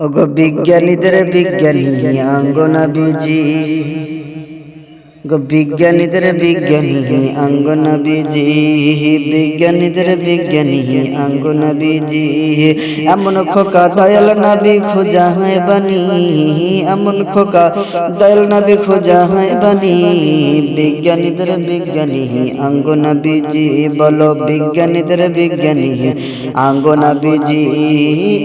ওগো বিজ্ঞানীদের বিজ্ঞানী অঙ্গনাবীজি, গো বিজ্ঞানীদের বিজ্ঞানী অঙ্গনাবীজি, বিজ্ঞানীদের বিজ্ঞানী অঙ্গনাবীজি। এমন খোকা দয়াল নবী খোঁজা হয় বানি, এমন খোকা দয়াল নবী খোঁজা হয় বানি। বিজ্ঞানীদের বিজ্ঞানী অঙ্গনাবীজি, বলো বিজ্ঞানীদের বিজ্ঞানী অঙ্গনাবীজি।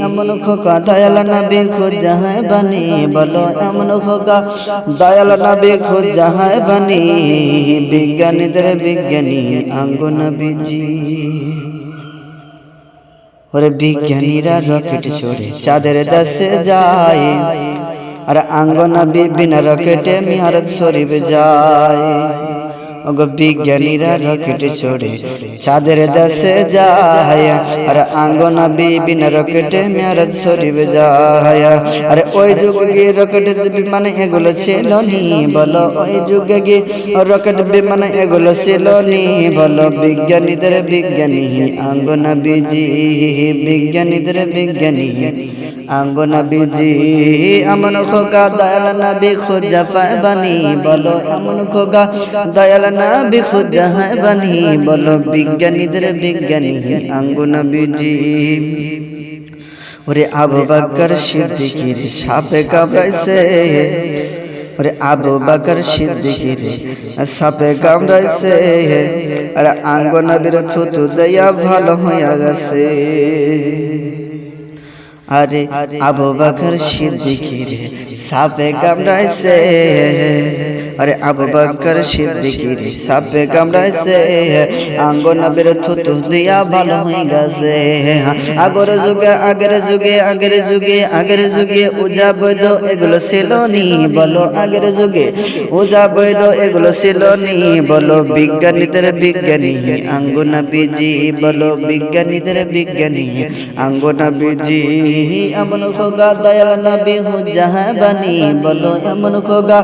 এমন খোকা দয়াল নবী খোঁজা হয় বানি, বলো এমন খোকা দয়াল নবী খোঁজা হয় বানি। বিজ্ঞানীদের বিজ্ঞানী অঙ্গনাবীজি। ওরে বিজ্ঞানীরা রকেট ছড়ে চাঁদের দেশে যায়, আর অঙ্গনাবী বিনা রকেটে মিয়ারত শরীফ যায়। ওগো বিজ্ঞানীরা রকেট ছড়ে চাঁদের দেশে যায়, আর অঙ্গনাবী বিনা রকেটে মিয়ারত শরীফ যায়। আরে ওই যুগে গিয়ে রকেটের বিমান এগুলো ছিল নি, বলো ওই যুগে গিয়ে রকেট বিমান এগুলো ছিল নি। বলো বিজ্ঞানীদের বিজ্ঞানী অঙ্গনাবীজি, বিজ্ঞানীদের বিজ্ঞানী অঙ্গনাবীজি। এমন খোকা দয়াল নবী খোঁজা পায় বানি, বলো এমন খোকা দয়াল নবী খোঁজা হয় বানি। বলো বিজ্ঞানীদের বিজ্ঞানী অঙ্গনাবীজি। ওরে আবু বকর সিদ্দিকীর সাপে কামড়াইছে, ওরে আবু বকর সিদ্দিকীর সাপে কামড়াইছে, আর অঙ্গনাবীর থুতু দেয়া ভালো হইয়া গেছে। আরে আবু বকর সিদ্দিকীর সাপে কামড়াইছে, আরে আবু বকর সিদ্দিকীর সাপে কামড়াইছে, অঙ্গনাবীর থুতু দিয়া ভালো হয়ে গেছে। আগের যুগে আগের যুগে আগের যুগে আগের যুগে ওজা বৈদ এগুলো ছিল নি, বলো আগের যুগে ওজা বৈদ এগুলো ছিল নি। বলো বিজ্ঞানীদের বিজ্ঞানী অঙ্গনাবীজি, বলো বিজ্ঞানীদের বিজ্ঞানী অঙ্গনাবীজি। এমন খোকা দয়াল নবী খোঁজা হয় বানি, বলো এমন খোকা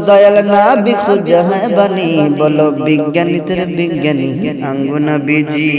দয়াল নবী খোঁজা হয় বানি। বলো বিজ্ঞানীদের বিজ্ঞানী অঙ্গনাবীজি।